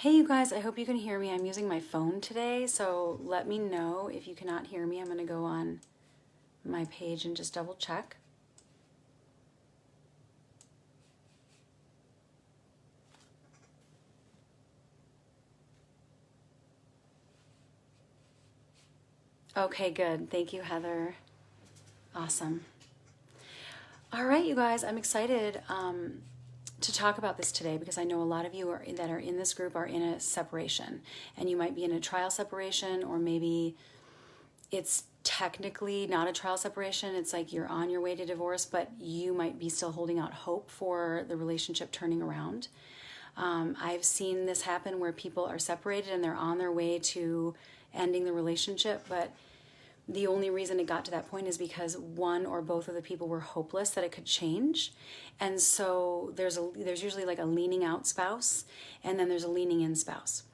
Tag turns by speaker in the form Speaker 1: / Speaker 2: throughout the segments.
Speaker 1: Hey you guys, I hope you can hear me. I'm using my phone today, so let me know if you cannot hear me. I'm going to go on my page and just double check. Okay, good. Thank you, Heather. Awesome. All right, you guys, I'm excited to talk about this today because I know a lot of you that are in this group are in a separation, and you might be in a trial separation, or maybe it's technically not a trial separation. It's like you're on your way to divorce, but you might be still holding out hope for the relationship turning around. I've seen this happen where people are separated and they're on their way to ending the relationship, but the only reason it got to that point is because one or both of the people were hopeless that it could change. And so there's usually like a leaning out spouse, and then there's a leaning in spouse.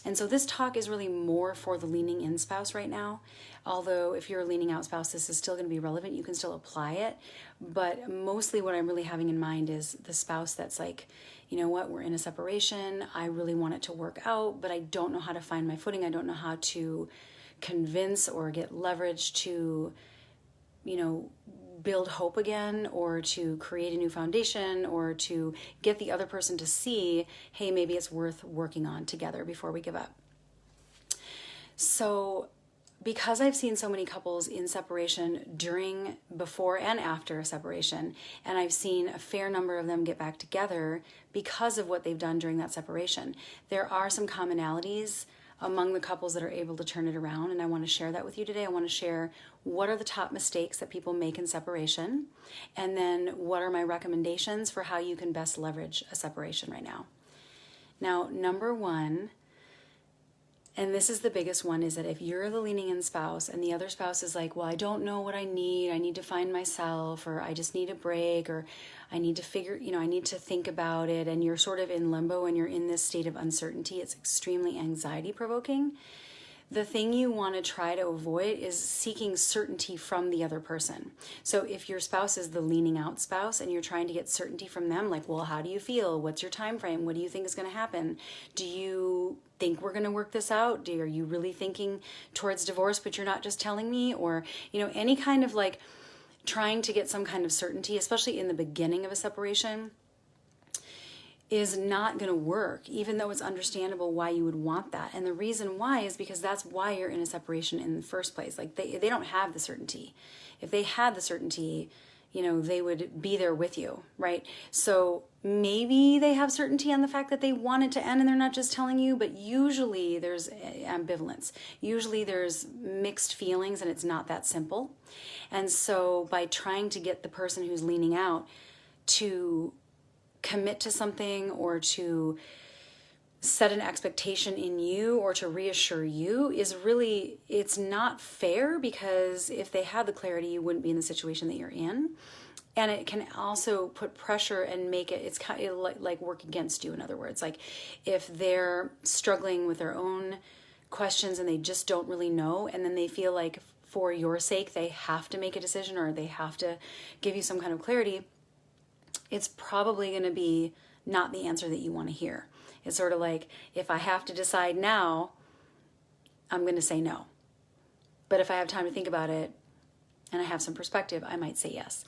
Speaker 1: And so this talk is really more for the leaning in spouse right now. Although if you're a leaning out spouse, this is still going to be relevant. You can still apply it. But mostly what I'm really having in mind is the spouse that's like, you know what, we're in a separation. I really want it to work out, but I don't know how to find my footing. I don't know how to convince or get leverage to, build hope again, or to create a new foundation, or to get the other person to see, hey, maybe it's worth working on together before we give up. So because I've seen so many couples in separation during, before, and after a separation, and I've seen a fair number of them get back together because of what they've done during that separation, there are some commonalities among the couples that are able to turn it around, and I want to share that with you today. I want to share what are the top mistakes that people make in separation, and then what are my recommendations for how you can best leverage a separation right now. Now, number one, and this is the biggest one, is that if you're the leaning in spouse and the other spouse is like, well, I don't know what I need to find myself, or I just need a break, or I need to figure, I need to think about it, and you're sort of in limbo and you're in this state of uncertainty, it's extremely anxiety provoking. The thing you want to try to avoid is seeking certainty from the other person. So if your spouse is the leaning out spouse and you're trying to get certainty from them, like, well, how do you feel? What's your time frame? What do you think is going to happen? Do you think we're going to work this out? Are you really thinking towards divorce, but you're not just telling me? Or, any kind of like trying to get some kind of certainty, especially in the beginning of a separation, is not going to work, even though it's understandable why you would want that. And the reason why is because that's why you're in a separation in the first place. Like they don't have the certainty. If they had the certainty, they would be there with you, right? So maybe they have certainty on the fact that they want it to end and they're not just telling you, but usually there's ambivalence. Usually there's mixed feelings and it's not that simple. And so by trying to get the person who's leaning out to commit to something, or to set an expectation in you, or to reassure you, is really, it's not fair, because if they had the clarity, you wouldn't be in the situation that you're in. And it can also put pressure and make it's kind of like work against you. In other words, like if they're struggling with their own questions and they just don't really know, and then they feel like for your sake they have to make a decision, or they have to give you some kind of clarity, it's probably going to be not the answer that you want to hear. It's sort of like, if I have to decide now, I'm going to say no. But if I have time to think about it and I have some perspective, I might say yes.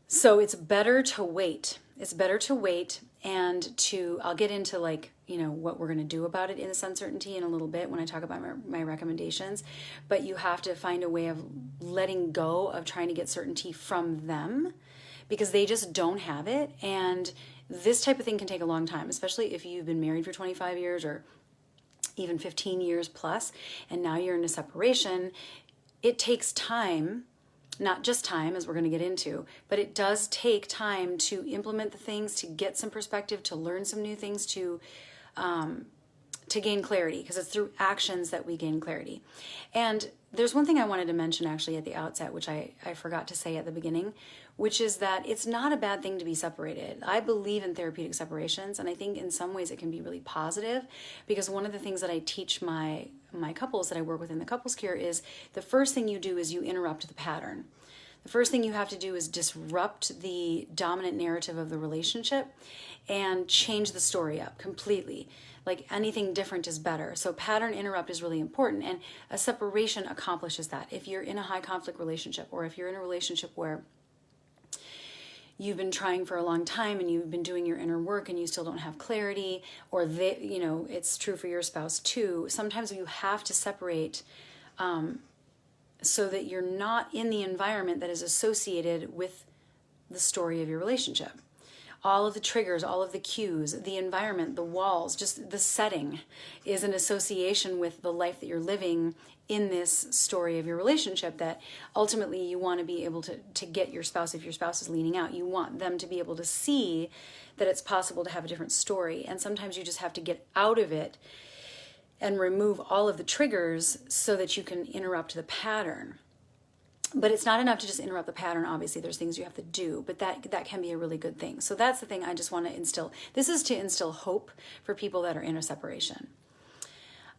Speaker 1: So it's better to wait. It's better to wait, and I'll get into what we're going to do about it in this uncertainty in a little bit when I talk about my recommendations. But you have to find a way of letting go of trying to get certainty from them, because they just don't have it. And this type of thing can take a long time, especially if you've been married for 25 years or even 15 years plus, and now you're in a separation. It takes time, not just time, as we're going to get into, but it does take time to implement the things, to get some perspective, to learn some new things, to gain clarity, because it's through actions that we gain clarity. And there's one thing I wanted to mention actually at the outset, which I forgot to say at the beginning, which is that it's not a bad thing to be separated. I believe in therapeutic separations, and I think in some ways it can be really positive, because one of the things that I teach my couples that I work with in the couples cure is the first thing you do is you interrupt the pattern. The first thing you have to do is disrupt the dominant narrative of the relationship and change the story up completely. Like anything different is better. So pattern interrupt is really important, and a separation accomplishes that. If you're in a high conflict relationship, or if you're in a relationship where you've been trying for a long time and you've been doing your inner work and you still don't have clarity, or it's true for your spouse too, sometimes you have to separate so that you're not in the environment that is associated with the story of your relationship. All of the triggers, all of the cues, the environment, the walls, just the setting is an association with the life that you're living in this story of your relationship, that ultimately you want to be able to get your spouse, if your spouse is leaning out, you want them to be able to see that it's possible to have a different story. And sometimes you just have to get out of it and remove all of the triggers so that you can interrupt the pattern. But it's not enough to just interrupt the pattern. Obviously, there's things you have to do, but that can be a really good thing. So that's the thing I just want to instill. This is to instill hope for people that are in a separation.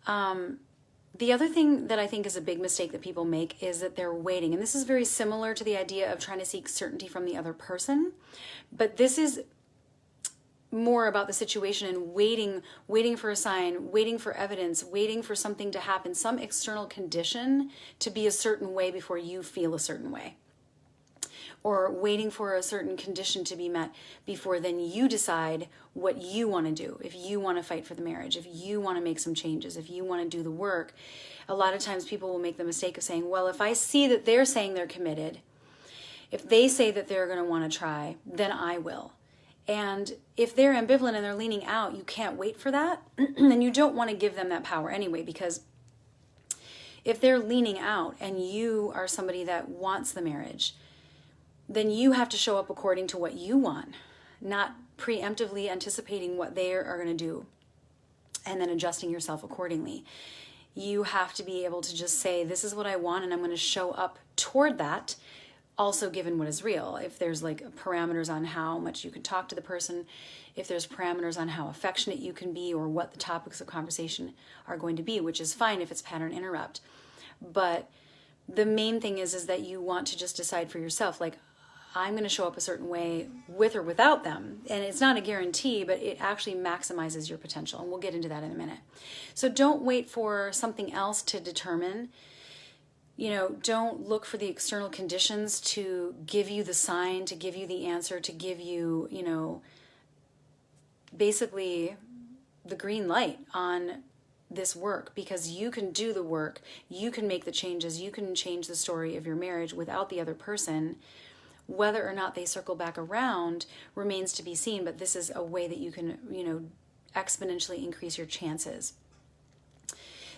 Speaker 1: The other thing that I think is a big mistake that people make is that they're waiting. And this is very similar to the idea of trying to seek certainty from the other person. But this is more about the situation and waiting for a sign, waiting for evidence, waiting for something to happen, some external condition to be a certain way before you feel a certain way. Or waiting for a certain condition to be met before then you decide what you want to do. If you want to fight for the marriage, if you want to make some changes, if you want to do the work. A lot of times people will make the mistake of saying, well, if I see that they're saying they're committed, if they say that they're going to want to try, then I will. And if they're ambivalent and they're leaning out, you can't wait for that. And you don't want to give them that power anyway, because if they're leaning out and you are somebody that wants the marriage, then you have to show up according to what you want, not preemptively anticipating what they are going to do and then adjusting yourself accordingly. You have to be able to just say, this is what I want, and I'm going to show up toward that, also given what is real. If there's like parameters on how much you can talk to the person, if there's parameters on how affectionate you can be, or what the topics of conversation are going to be, which is fine if it's pattern interrupt. But the main thing is that you want to just decide for yourself, like, I'm going to show up a certain way with or without them. And it's not a guarantee, but it actually maximizes your potential. And we'll get into that in a minute. So don't wait for something else to determine. Don't look for the external conditions to give you the sign, to give you the answer, to give you, basically the green light on this work, because you can do the work. You can make the changes. You can change the story of your marriage without the other person. Whether or not they circle back around remains to be seen, but this is a way that you can, exponentially increase your chances.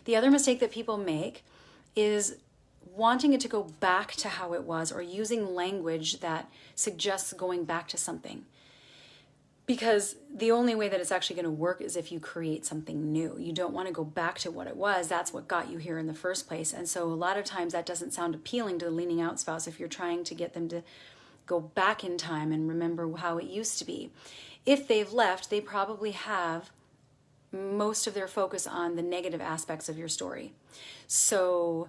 Speaker 1: The other mistake that people make is wanting it to go back to how it was, or using language that suggests going back to something. Because the only way that it's actually going to work is if you create something new. You don't want to go back to what it was. That's what got you here in the first place. And so a lot of times that doesn't sound appealing to the leaning out spouse if you're trying to get them to go back in time and remember how it used to be. If they've left, they probably have most of their focus on the negative aspects of your story. So,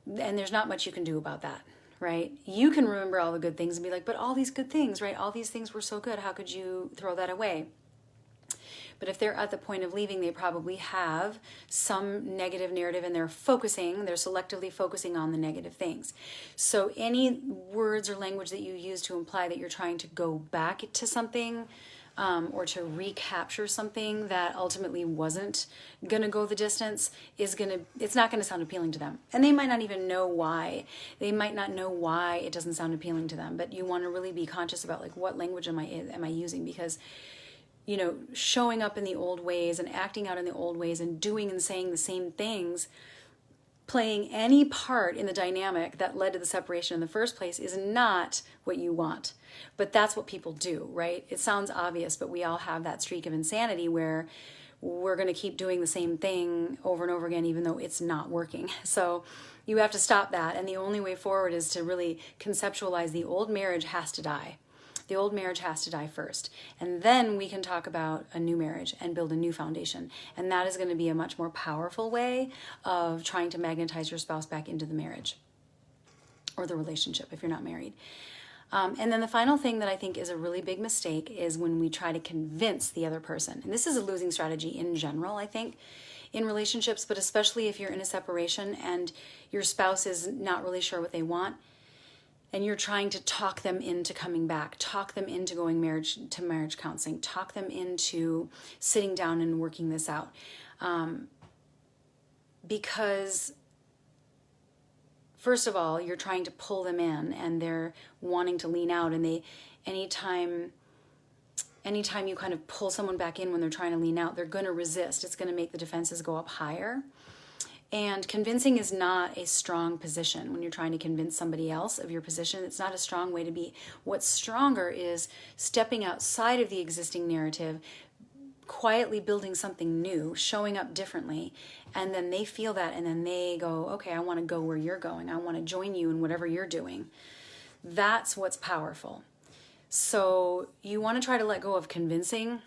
Speaker 1: and there's not much you can do about that, right? You can remember all the good things and be like, but all these good things, right? All these things were so good. How could you throw that away? But if they're at the point of leaving, they probably have some negative narrative and they're selectively focusing on the negative things. So any words or language that you use to imply that you're trying to go back to something, or to recapture something that ultimately wasn't going to go the distance, it's not going to sound appealing to them. And they might not even know why. They might not know why it doesn't sound appealing to them, but you want to really be conscious about, like, what language am I using? Because showing up in the old ways and acting out in the old ways and doing and saying the same things, playing any part in the dynamic that led to the separation in the first place, is not what you want. But that's what people do, right? It sounds obvious, but we all have that streak of insanity where we're going to keep doing the same thing over and over again, even though it's not working. So you have to stop that. And the only way forward is to really conceptualize the old marriage has to die. The old marriage has to die first. And then we can talk about a new marriage and build a new foundation. And that is going to be a much more powerful way of trying to magnetize your spouse back into the marriage or the relationship if you're not married. And then the final thing that I think is a really big mistake is when we try to convince the other person. And this is a losing strategy in general, I think, in relationships, but especially if you're in a separation and your spouse is not really sure what they want, and you're trying to talk them into coming back, talk them into going marriage counseling, talk them into sitting down and working this out. Because first of all, you're trying to pull them in and they're wanting to lean out, and anytime you kind of pull someone back in when they're trying to lean out, they're going to resist. It's going to make the defenses go up higher. And convincing is not a strong position. When you're trying to convince somebody else of your position, it's not a strong way to be. What's stronger is stepping outside of the existing narrative, quietly building something new, showing up differently, and then they feel that, and then they go, okay, I want to go where you're going. I want to join you in whatever you're doing. That's what's powerful. So you want to try to let go of convincing.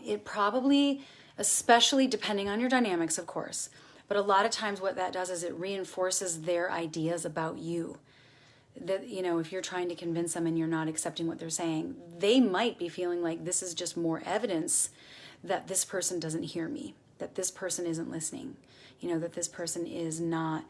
Speaker 1: It probably, especially depending on your dynamics, of course, but a lot of times what that does is it reinforces their ideas about you. That, if you're trying to convince them and you're not accepting what they're saying, they might be feeling like this is just more evidence that this person doesn't hear me, that this person isn't listening, that this person is not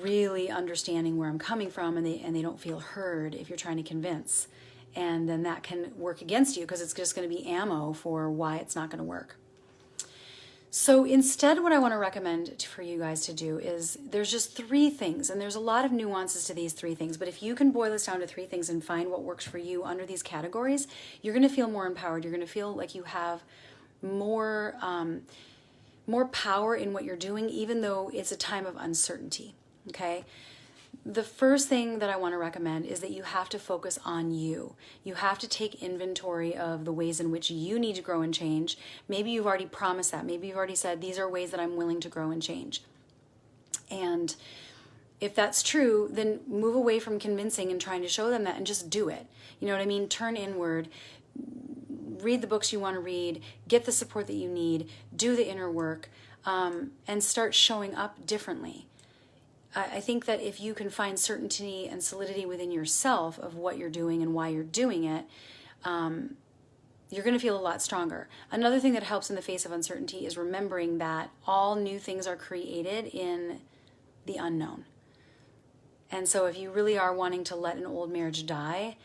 Speaker 1: really understanding where I'm coming from, and they don't feel heard if you're trying to convince. And then that can work against you because it's just going to be ammo for why it's not going to work. So instead, what I want to recommend for you guys to do is, there's just 3 things, and there's a lot of nuances to these 3 things, but if you can boil this down to 3 things and find what works for you under these categories, you're going to feel more empowered. You're going to feel like you have more power in what you're doing, even though it's a time of uncertainty, okay? The first thing that I want to recommend is that you have to focus on you. You have to take inventory of the ways in which you need to grow and change. Maybe you've already promised that. Maybe you've already said, these are ways that I'm willing to grow and change. And if that's true, then move away from convincing and trying to show them that, and just do it. You know what I mean? Turn inward. Read the books you want to read. Get the support that you need. Do the inner work. And start showing up differently. I think that if you can find certainty and solidity within yourself of what you're doing and why you're doing it, you're going to feel a lot stronger. Another thing that helps in the face of uncertainty is remembering that all new things are created in the unknown. And so if you really are wanting to let an old marriage die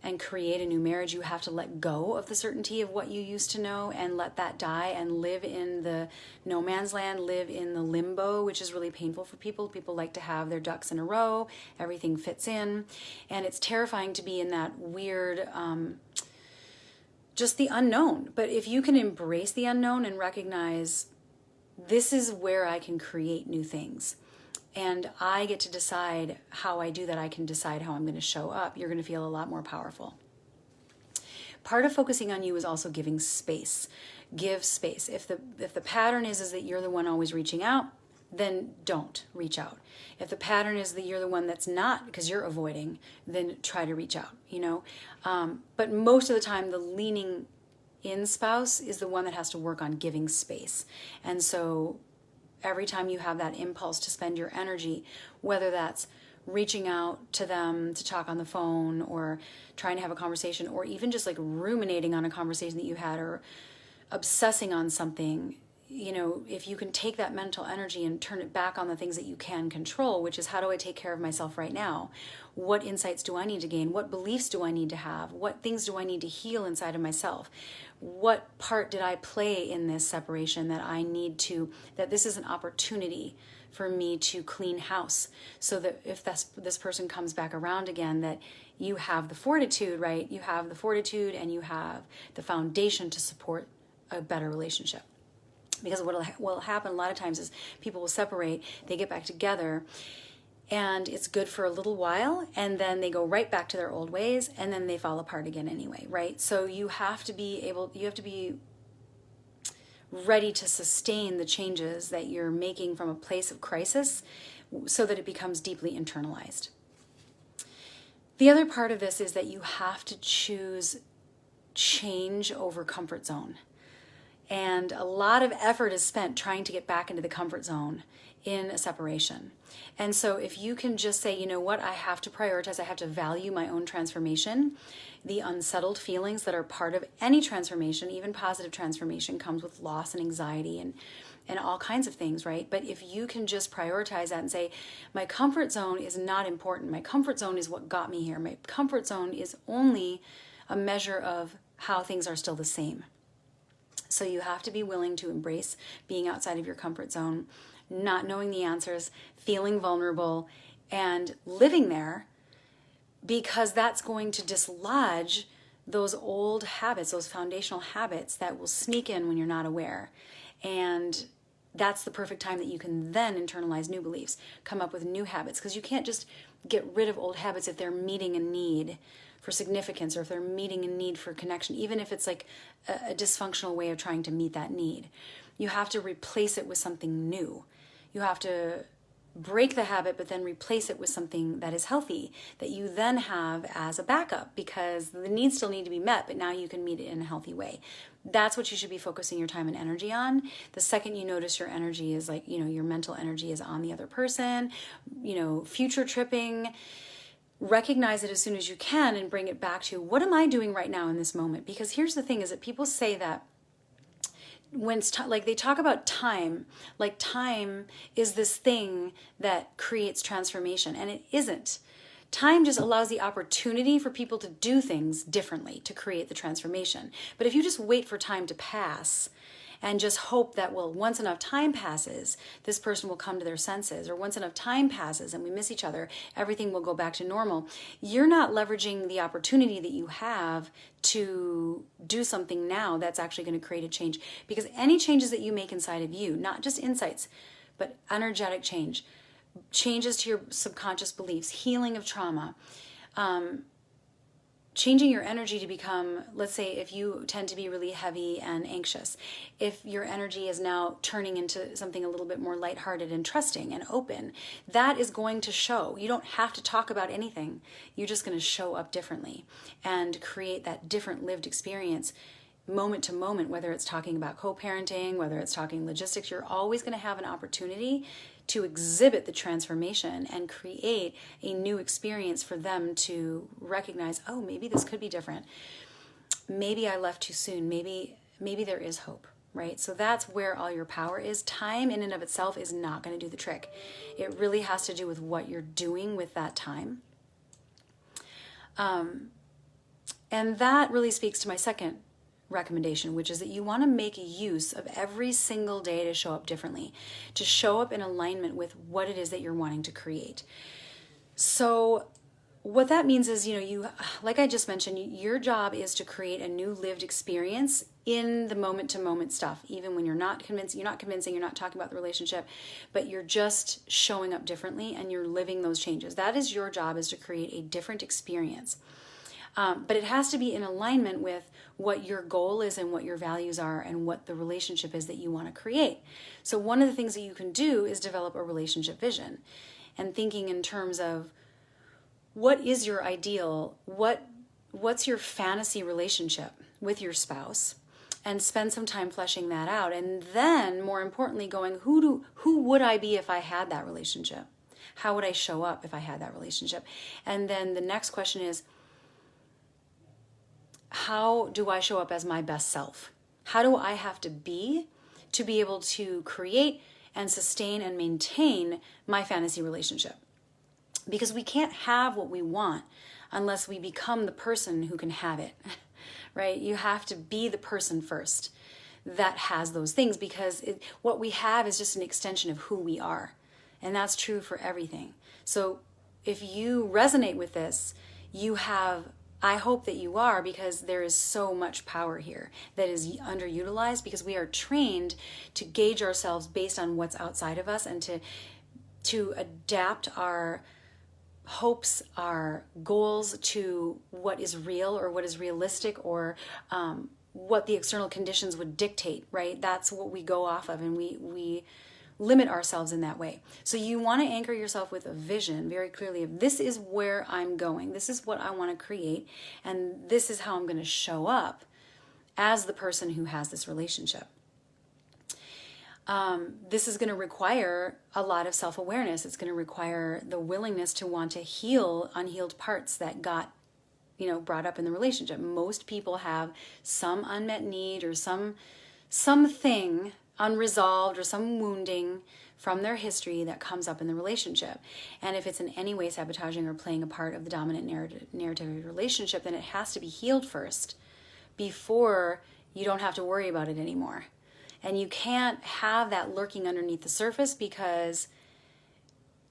Speaker 1: and create a new marriage, you have to let go of the certainty of what you used to know and let that die and live in the no man's land, live in the limbo, which is really painful for people. People like to have their ducks in a row, everything fits in, and it's terrifying to be in that weird, just the unknown. But if you can embrace the unknown and recognize, this is where I can create new things, and I get to decide how I do that. I can decide how I'm going to show up. You're going to feel a lot more powerful. Part of focusing on you is also giving space. Give space. If the pattern is that you're the one always reaching out, then don't reach out. If the pattern is that you're the one that's not, because you're avoiding, then try to reach out, But most of the time, the leaning in spouse is the one that has to work on giving space. And so every time you have that impulse to spend your energy, whether that's reaching out to them to talk on the phone, or trying to have a conversation, or even just like ruminating on a conversation that you had, or obsessing on something, if you can take that mental energy and turn it back on the things that you can control, which is, how do I take care of myself right now? What insights do I need to gain? What beliefs do I need to have? What things do I need to heal inside of myself? What part did I play in this separation that this is an opportunity for me to clean house, so that if this person comes back around again, that you have the fortitude, right? You have the fortitude and you have the foundation to support a better relationship. Because what will happen a lot of times is people will separate, they get back together, and it's good for a little while, and then they go right back to their old ways, and then they fall apart again anyway, right? So you have to be ready to sustain the changes that you're making from a place of crisis, so that it becomes deeply internalized. The other part of this is that you have to choose change over comfort zone. And a lot of effort is spent trying to get back into the comfort zone in a separation. And so if you can just say, you know what, I have to prioritize, I have to value my own transformation. The unsettled feelings that are part of any transformation, even positive transformation, comes with loss and anxiety and all kinds of things, right? But if you can just prioritize that and say, my comfort zone is not important. My comfort zone is what got me here. My comfort zone is only a measure of how things are still the same. So you have to be willing to embrace being outside of your comfort zone, not knowing the answers, feeling vulnerable, and living there, because that's going to dislodge those old habits, those foundational habits that will sneak in when you're not aware. And that's the perfect time that you can then internalize new beliefs, come up with new habits, because you can't just get rid of old habits if they're meeting a need for significance or if they're meeting a need for connection, even if it's like a dysfunctional way of trying to meet that need. You have to replace it with something new. You have to break the habit, but then replace it with something that is healthy, that you then have as a backup, because the needs still need to be met, but now you can meet it in a healthy way. That's what you should be focusing your time and energy on. The second you notice your energy is like, your mental energy is on the other person, future tripping, recognize it as soon as you can and bring it back to, what am I doing right now in this moment? Because here's the thing, is that people say that when it's like they talk about time, like time is this thing that creates transformation, and it isn't. Time just allows the opportunity for people to do things differently to create the transformation. But if you just wait for time to pass and just hope that, well, once enough time passes, this person will come to their senses, or once enough time passes and we miss each other, everything will go back to normal, you're not leveraging the opportunity that you have to do something now that's actually going to create a change. Because any changes that you make inside of you, not just insights, but energetic change, changes to your subconscious beliefs, healing of trauma, changing your energy to become, let's say if you tend to be really heavy and anxious, if your energy is now turning into something a little bit more lighthearted and trusting and open, that is going to show. You don't have to talk about anything. You're just going to show up differently and create that different lived experience moment to moment, whether it's talking about co-parenting, whether it's talking logistics. You're always going to have an opportunity to exhibit the transformation and create a new experience for them to recognize, oh, maybe this could be different. Maybe I left too soon. Maybe there is hope, right? So that's where all your power is. Time in and of itself is not going to do the trick. It really has to do with what you're doing with that time. And that really speaks to my second recommendation, which is that you want to make use of every single day to show up differently, to show up in alignment with what it is that you're wanting to create. So what that means is, you, like I just mentioned, your job is to create a new lived experience in the moment to moment stuff, even when you're not convincing, you're not talking about the relationship, but you're just showing up differently and you're living those changes. That is your job, is to create a different experience. But it has to be in alignment with what your goal is and what your values are and what the relationship is that you want to create. So one of the things that you can do is develop a relationship vision, and thinking in terms of, what is your ideal? What's your fantasy relationship with your spouse? And spend some time fleshing that out. And then, more importantly, going, who would I be if I had that relationship? How would I show up if I had that relationship? And then the next question is, how do I show up as my best self? How do I have to be able to create and sustain and maintain my fantasy relationship? Because we can't have what we want unless we become the person who can have it, right? You have to be the person first that has those things, because what we have is just an extension of who we are. And that's true for everything. So if you resonate with this, I hope that you are, because there is so much power here that is underutilized, because we are trained to gauge ourselves based on what's outside of us, and to adapt our hopes, our goals to what is real or what is realistic, or what the external conditions would dictate, right? That's what we go off of, and we limit ourselves in that way. So you want to anchor yourself with a vision very clearly of, this is where I'm going, this is what I want to create, and this is how I'm going to show up as the person who has this relationship. this is going to require a lot of self-awareness. It's going to require the willingness to want to heal unhealed parts that got, brought up in the relationship. Most people have some unmet need or something unresolved or some wounding from their history that comes up in the relationship. And if it's in any way sabotaging or playing a part of the dominant narrative of your relationship, then it has to be healed first before you don't have to worry about it anymore. And you can't have that lurking underneath the surface, because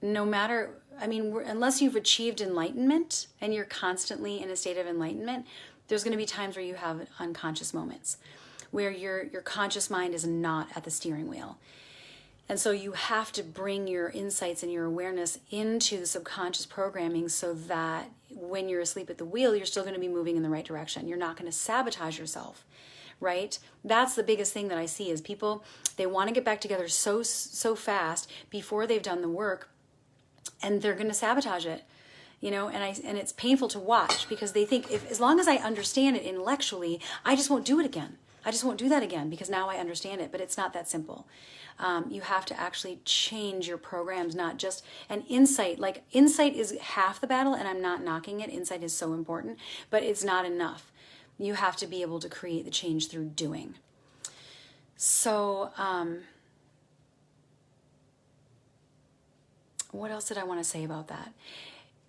Speaker 1: unless you've achieved enlightenment and you're constantly in a state of enlightenment, there's going to be times where you have unconscious moments where your conscious mind is not at the steering wheel. And so you have to bring your insights and your awareness into the subconscious programming so that when you're asleep at the wheel, you're still going to be moving in the right direction. You're not going to sabotage yourself, right? That's the biggest thing that I see is people, they want to get back together so fast before they've done the work, and they're going to sabotage it. And it's painful to watch, because they think, as long as I understand it intellectually, I just won't do it again. I just won't do that again because now I understand it. But it's not that simple. You have to actually change your programs, not just an insight. Like, insight is half the battle, and I'm not knocking it. Insight is so important, but it's not enough. You have to be able to create the change through doing. So, what else did I want to say about that?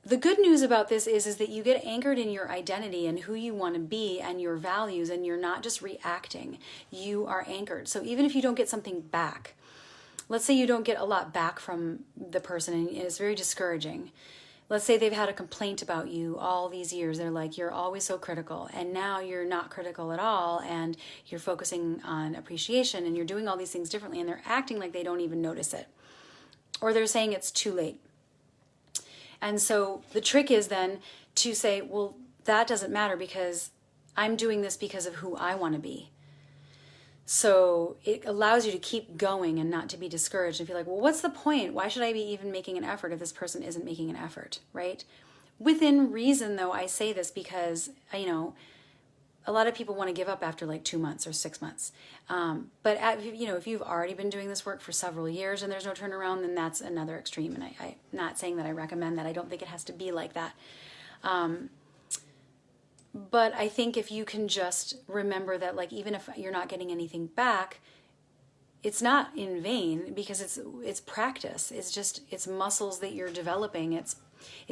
Speaker 1: The good news about this is that you get anchored in your identity and who you want to be and your values, and you're not just reacting. You are anchored. So even if you don't get something back, let's say you don't get a lot back from the person and it's very discouraging. Let's say they've had a complaint about you all these years. They're like, you're always so critical, and now you're not critical at all, and you're focusing on appreciation, and you're doing all these things differently, and they're acting like they don't even notice it. Or they're saying it's too late. And so the trick is then to say, well, that doesn't matter because I'm doing this because of who I want to be. So it allows you to keep going and not to be discouraged. If you're like, well, what's the point? Why should I be even making an effort if this person isn't making an effort, right? Within reason, though, I say this because, a lot of people want to give up after like 2 months or 6 months. But if you've already been doing this work for several years and there's no turnaround, then that's another extreme. And I'm not saying that I recommend that. I don't think it has to be like that. But I think if you can just remember that, like, even if you're not getting anything back, it's not in vain, because it's practice. It's muscles that you're developing. It's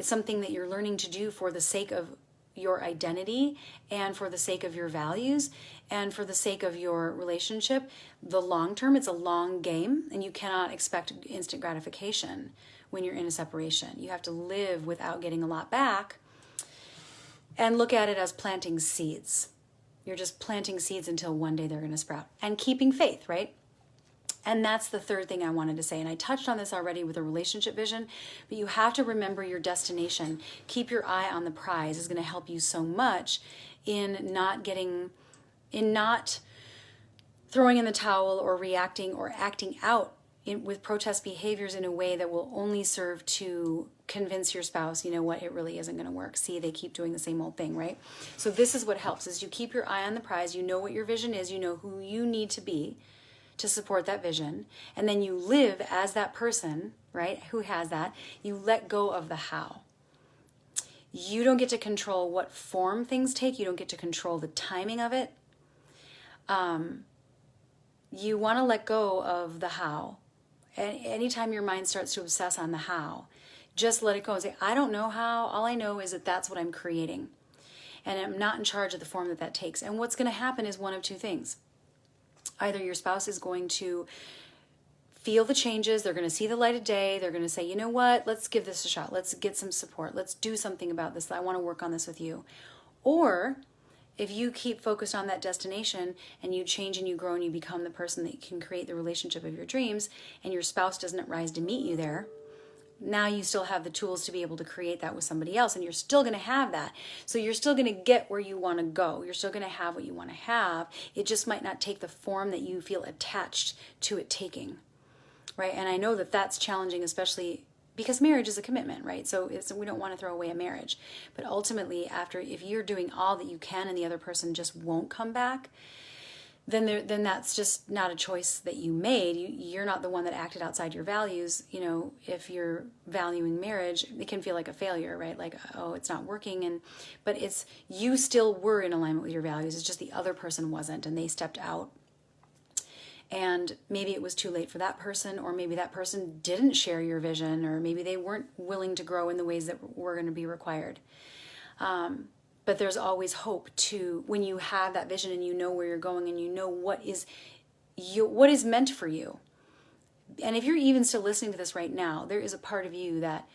Speaker 1: something that you're learning to do for the sake of your identity and for the sake of your values and for the sake of your relationship. The long term, it's a long game, and you cannot expect instant gratification when you're in a separation. You have to live without getting a lot back and look at it as planting seeds. You're just planting seeds until one day they're going to sprout, and keeping faith, right? And that's the third thing I wanted to say. And I touched on this already with a relationship vision, but you have to remember your destination. Keep your eye on the prize is going to help you so much in not throwing in the towel or reacting or acting out with protest behaviors in a way that will only serve to convince your spouse, you know what, it really isn't going to work. See, they keep doing the same old thing, right? So this is what helps, is you keep your eye on the prize. You know what your vision is. You know who you need to be to support that vision, and then you live as that person, right, who has that. You let go of the how. You don't get to control what form things take. You don't get to control the timing of it. You want to let go of the how. And anytime your mind starts to obsess on the how, just let it go and say, I don't know how. All I know is that that's what I'm creating, and I'm not in charge of the form that takes. And what's going to happen is one of two things. Either your spouse is going to feel the changes, they're going to see the light of day, they're going to say, you know what, let's give this a shot, let's get some support, let's do something about this, I want to work on this with you. Or if you keep focused on that destination and you change and you grow and you become the person that can create the relationship of your dreams, and your spouse doesn't rise to meet you there, now you still have the tools to be able to create that with somebody else, and you're still going to have that. So you're still going to get where you want to go. You're still going to have what you want to have. It just might not take the form that you feel attached to it taking, right? And I know that that's challenging, especially because marriage is a commitment, right? So we don't want to throw away a marriage. But ultimately, if you're doing all that you can and the other person just won't come back, then that's just not a choice that you made. You're not the one that acted outside your values. If you're valuing marriage, it can feel like a failure, right? Like, oh, it's not working. But you still were in alignment with your values. It's just the other person wasn't, and they stepped out. And maybe it was too late for that person, or maybe that person didn't share your vision, or maybe they weren't willing to grow in the ways that were going to be required. But there's always hope when you have that vision and you know where you're going and you know what is meant for you. And if you're even still listening to this right now, there is a part of you that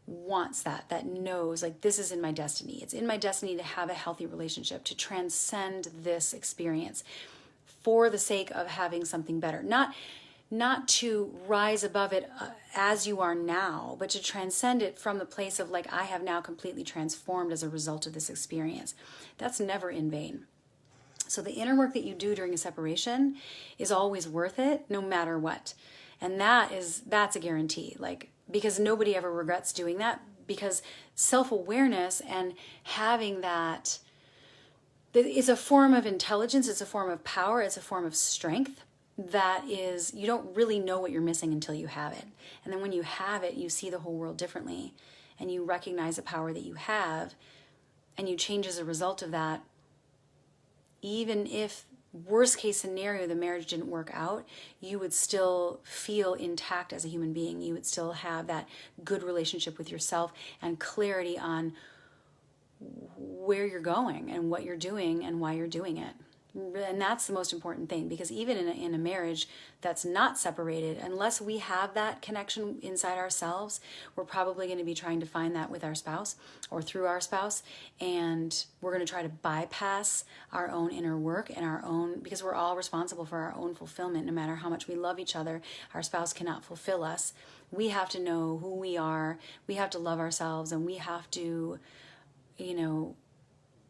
Speaker 1: wants that knows, like, this is in my destiny. It's in my destiny to have a healthy relationship, to transcend this experience for the sake of having something better. Not to rise above it as you are now, but to transcend it from the place of, like, I have now completely transformed as a result of this experience. That's never in vain. So the inner work that you do during a separation is always worth it, no matter what. And that's a guarantee, like, because nobody ever regrets doing that, because self-awareness and having that is a form of intelligence, it's a form of power, it's a form of strength. That is, you don't really know what you're missing until you have it. And then when you have it, you see the whole world differently, and you recognize the power that you have, and you change as a result of that. Even if, worst case scenario, the marriage didn't work out, you would still feel intact as a human being. You would still have that good relationship with yourself and clarity on where you're going and what you're doing and why you're doing it. And that's the most important thing, because even in a marriage that's not separated, unless we have that connection inside ourselves, we're probably going to be trying to find that with our spouse or through our spouse. And we're going to try to bypass our own inner work and because we're all responsible for our own fulfillment. No matter how much we love each other, our spouse cannot fulfill us. We have to know who we are. We have to love ourselves, and we have to,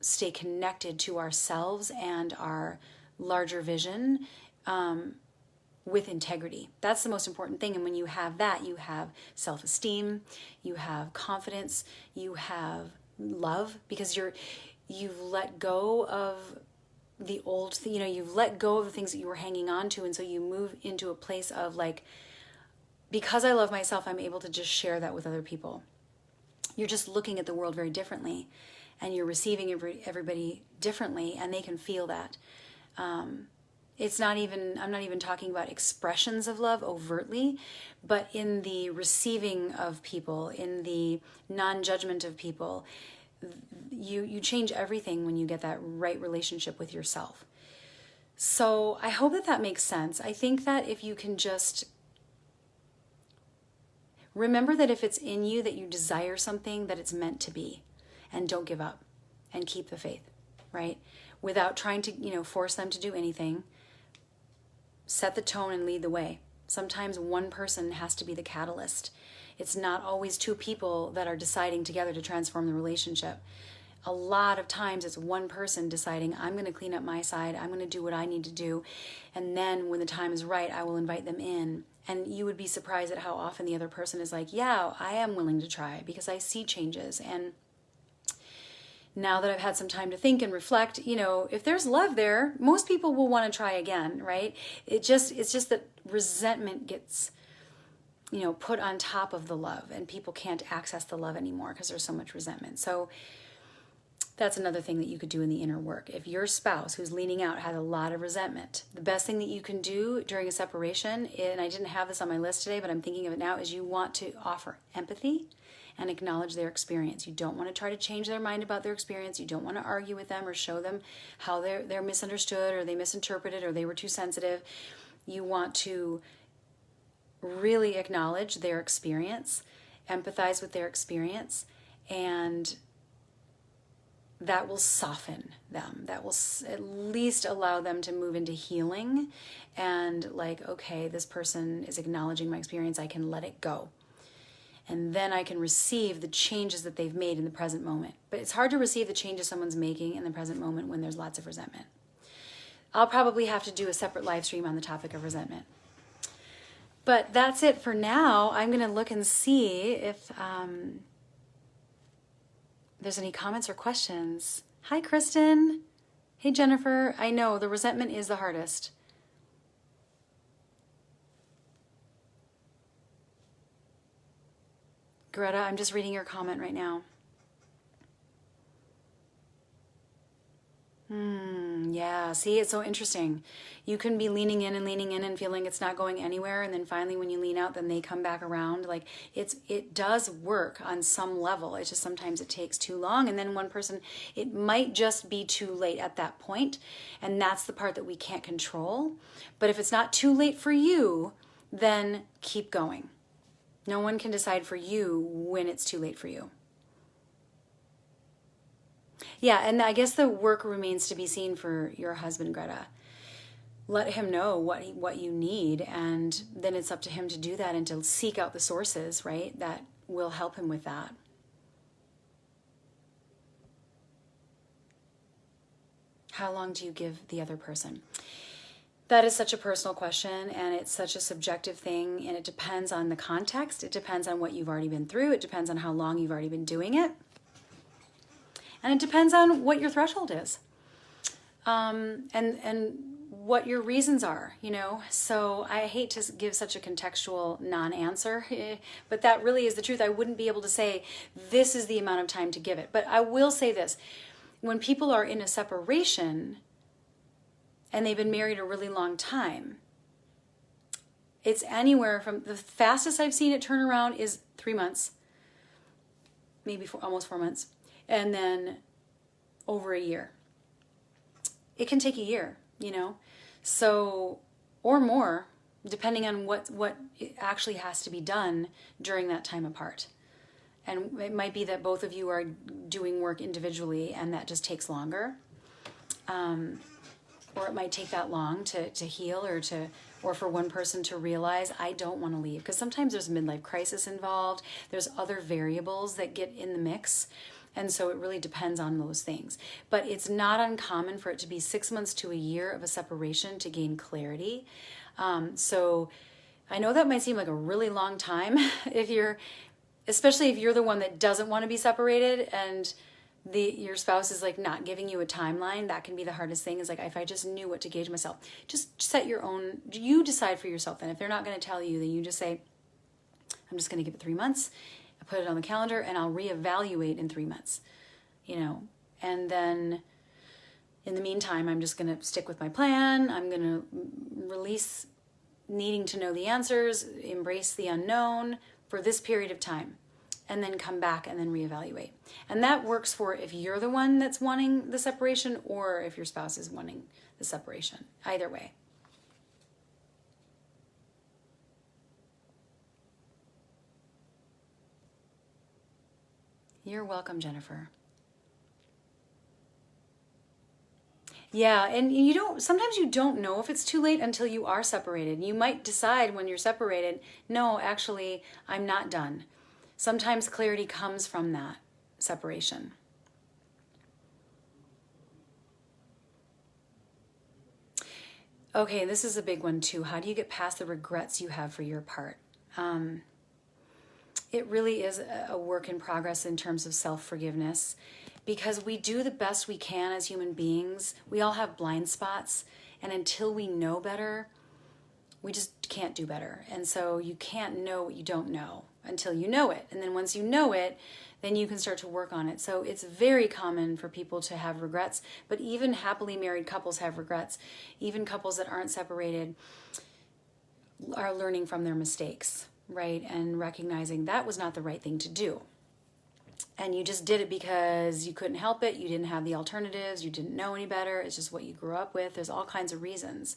Speaker 1: stay connected to ourselves and our larger vision with integrity. That's the most important thing. And when you have that, you have self-esteem, you have confidence, you have love, because you've let go of the old, you've let go of the things that you were hanging on to. And so you move into a place of, like, because I love myself, I'm able to just share that with other people. You're just looking at the world very differently. And you're receiving everybody differently, and they can feel that. I'm not even talking about expressions of love overtly, but in the receiving of people, in the non-judgment of people, you change everything when you get that right relationship with yourself. So I hope that makes sense. I think that if you can just remember that if it's in you that you desire something, that it's meant to be. And don't give up, and keep the faith, right? Without trying to, force them to do anything. Set the tone and lead the way. Sometimes one person has to be the catalyst. It's not always two people that are deciding together to transform the relationship. A lot of times it's one person deciding, I'm going to clean up my side, I'm going to do what I need to do, and then when the time is right, I will invite them in. And you would be surprised at how often the other person is like, yeah, I am willing to try, because I see changes. And now that I've had some time to think and reflect, if there's love there, most people will want to try again, right? It's just that resentment gets, put on top of the love, and people can't access the love anymore because there's so much resentment. So that's another thing that you could do in the inner work. If your spouse who's leaning out has a lot of resentment, the best thing that you can do during a separation, and I didn't have this on my list today, but I'm thinking of it now, is you want to offer empathy and acknowledge their experience. You don't want to try to change their mind about their experience. You don't want to argue with them or show them how they're misunderstood, or they misinterpreted, or they were too sensitive. You want to really acknowledge their experience, empathize with their experience, and that will soften them. That will at least allow them to move into healing and, like, okay, this person is acknowledging my experience. I can let it go. And then I can receive the changes that they've made in the present moment. But it's hard to receive the changes someone's making in the present moment when there's lots of resentment. I'll probably have to do a separate live stream on the topic of resentment. But that's it for now. I'm going to look and see if there's any comments or questions. Hi, Kristen. Hey, Jennifer, I know the resentment is the hardest. Greta, I'm just reading your comment right now. Yeah, see, it's so interesting. You can be leaning in and feeling it's not going anywhere, and then finally when you lean out, then they come back around. Like it does work on some level. It's just sometimes it takes too long, and then one person, it might just be too late at that point, and that's the part that we can't control. But if it's not too late for you, then keep going. No one can decide for you when it's too late for you. Yeah, and I guess the work remains to be seen for your husband, Greta. Let him know what you need, and then it's up to him to do that and to seek out the sources, right, that will help him with that. How long do you give the other person? That is such a personal question, and it's such a subjective thing, and it depends on the context. It depends on what you've already been through. It depends on how long you've already been doing it. And it depends on what your threshold is, and what your reasons are, you know. So I hate to give such a contextual non-answer, but that really is the truth. I wouldn't be able to say this is the amount of time to give it. But I will say this. When people are in a separation and they've been married a really long time, it's anywhere from, the fastest I've seen it turn around is 3 months, maybe almost 4 months. And then over a year. It can take a year, you know, so, or more, depending on what actually has to be done during that time apart. And it might be that both of you are doing work individually and that just takes longer. Or it might take that long to heal, or for one person to realize, I don't want to leave. Because sometimes there's a midlife crisis involved. There's other variables that get in the mix. And so it really depends on those things. But it's not uncommon for it to be 6 months to a year of a separation to gain clarity. So I know that might seem like a really long time especially if you're the one that doesn't want to be separated and your spouse is like not giving you a timeline. That can be the hardest thing, is like, if I just knew what to gauge myself. Just set your own, you decide for yourself then. If they're not going to tell you, then you just say, I'm just going to give it 3 months. Put it on the calendar and I'll reevaluate in 3 months, you know. And then in the meantime, I'm just going to stick with my plan. I'm going to release needing to know the answers, embrace the unknown for this period of time, and then come back and then reevaluate. And that works for if you're the one that's wanting the separation or if your spouse is wanting the separation. Either way. You're welcome, Jennifer. Yeah, and sometimes you don't know if it's too late until you are separated. You might decide when you're separated, no, actually, I'm not done. Sometimes clarity comes from that separation. Okay, this is a big one too. How do you get past the regrets you have for your part? It really is a work in progress in terms of self-forgiveness, because we do the best we can as human beings. We all have blind spots, and until we know better, we just can't do better. And so you can't know what you don't know until you know it. And then once you know it, then you can start to work on it. So it's very common for people to have regrets, but even happily married couples have regrets. Even couples that aren't separated are learning from their mistakes, right? And recognizing that was not the right thing to do. And you just did it because you couldn't help it. You didn't have the alternatives. You didn't know any better. It's just what you grew up with. There's all kinds of reasons.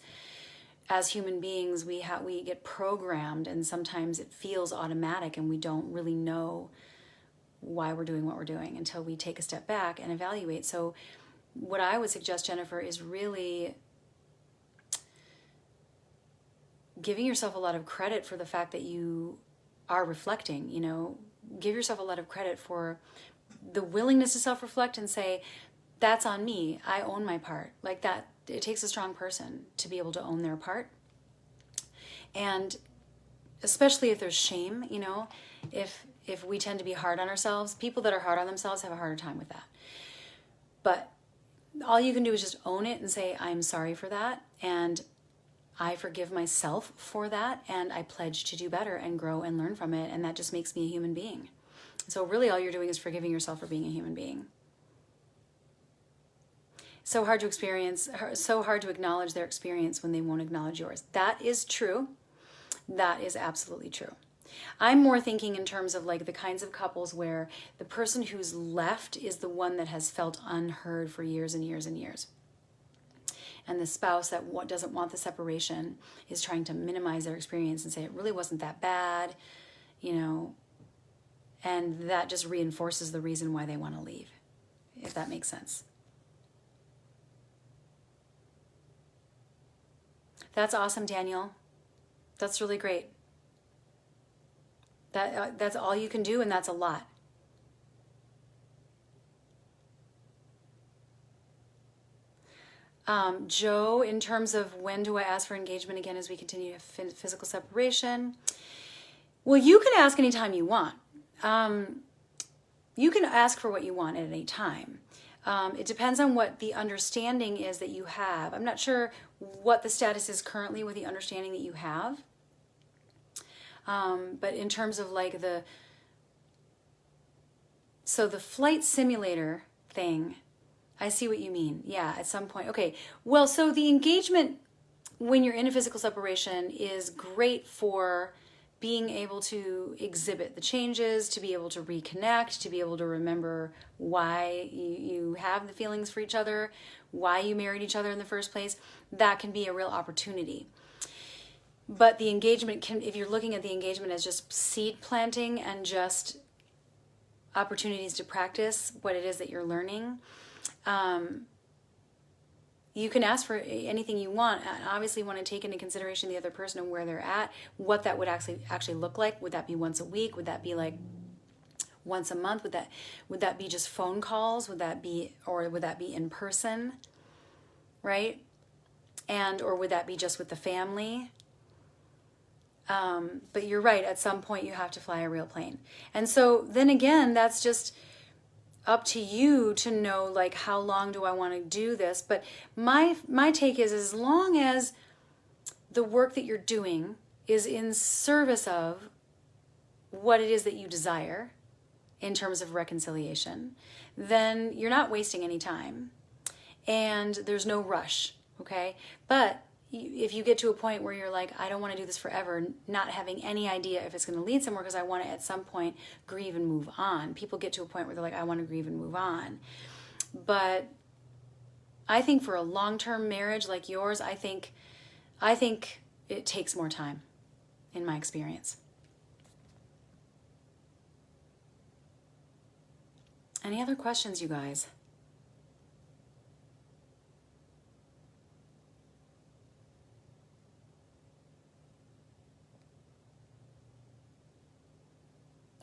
Speaker 1: As human beings, we get programmed, and sometimes it feels automatic, and we don't really know why we're doing what we're doing until we take a step back and evaluate. So what I would suggest, Jennifer, is really giving yourself a lot of credit for the fact that you are reflecting. Give yourself a lot of credit for the willingness to self-reflect and say, that's on me. I own my part. Like that, it takes a strong person to be able to own their part. And especially if there's shame, if we tend to be hard on ourselves, people that are hard on themselves have a harder time with that. But all you can do is just own it and say, I'm sorry for that, and I forgive myself for that, and I pledge to do better and grow and learn from it, and that just makes me a human being. So really all you're doing is forgiving yourself for being a human being. So hard to experience, so hard to acknowledge their experience when they won't acknowledge yours. That is true. That is absolutely true. I'm more thinking in terms of like the kinds of couples where the person who's left is the one that has felt unheard for years and years and years. And the spouse that doesn't want the separation is trying to minimize their experience and say it really wasn't that bad, you know, and that just reinforces the reason why they want to leave, if that makes sense. That's awesome, Daniel. That's really great. That's all you can do, and that's a lot. Joe, in terms of when do I ask for engagement again as we continue physical separation? Well, you can ask anytime you want. You can ask for what you want at any time. It depends on what the understanding is that you have. I'm not sure what the status is currently with the understanding that you have. But in terms of like the flight simulator thing, I see what you mean. Yeah, at some point. Okay, well, so the engagement when you're in a physical separation is great for being able to exhibit the changes, to be able to reconnect, to be able to remember why you have the feelings for each other, why you married each other in the first place. That can be a real opportunity. But the engagement can, if you're looking at the engagement as just seed planting and just opportunities to practice what it is that you're learning, you can ask for anything you want. And obviously, want to take into consideration the other person and where they're at, what that would actually look like. Would that be once a week? Would that be like once a month? Would that be just phone calls? Would that be in person? Right? Or would that be just with the family? But you're right, at some point you have to fly a real plane. And so then again, that's just up to you to know, like, how long do I want to do this? But my take is, as long as the work that you're doing is in service of what it is that you desire in terms of reconciliation, then you're not wasting any time. And there's no rush, okay? But if you get to a point where you're like, I don't want to do this forever, not having any idea if it's going to lead somewhere because I want to at some point grieve and move on. People get to a point where they're like, I want to grieve and move on. But I think for a long-term marriage like yours, I think it takes more time, in my experience. Any other questions, you guys?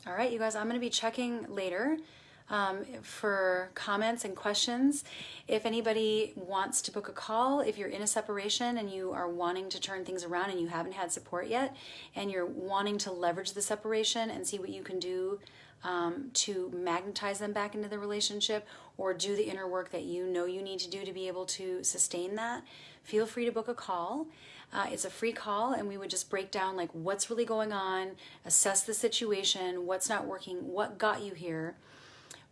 Speaker 1: All right, you guys, I'm going to be checking later for comments and questions. If anybody wants to book a call, if you're in a separation and you are wanting to turn things around and you haven't had support yet, and you're wanting to leverage the separation and see what you can do to magnetize them back into the relationship, or do the inner work that you know you need to do to be able to sustain that, feel free to book a call. It's a free call, and we would just break down like what's really going on, assess the situation, what's not working, what got you here,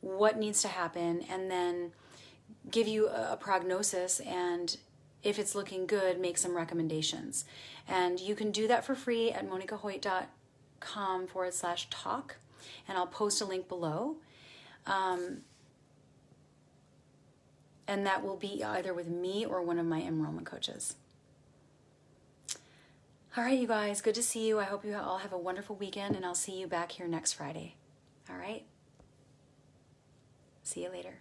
Speaker 1: what needs to happen, and then give you a prognosis, and if it's looking good, make some recommendations. And you can do that for free at monikahoyt.com/talk, and I'll post a link below. And that will be either with me or one of my enrollment coaches. All right, you guys, good to see you. I hope you all have a wonderful weekend, and I'll see you back here next Friday. All right? See you later.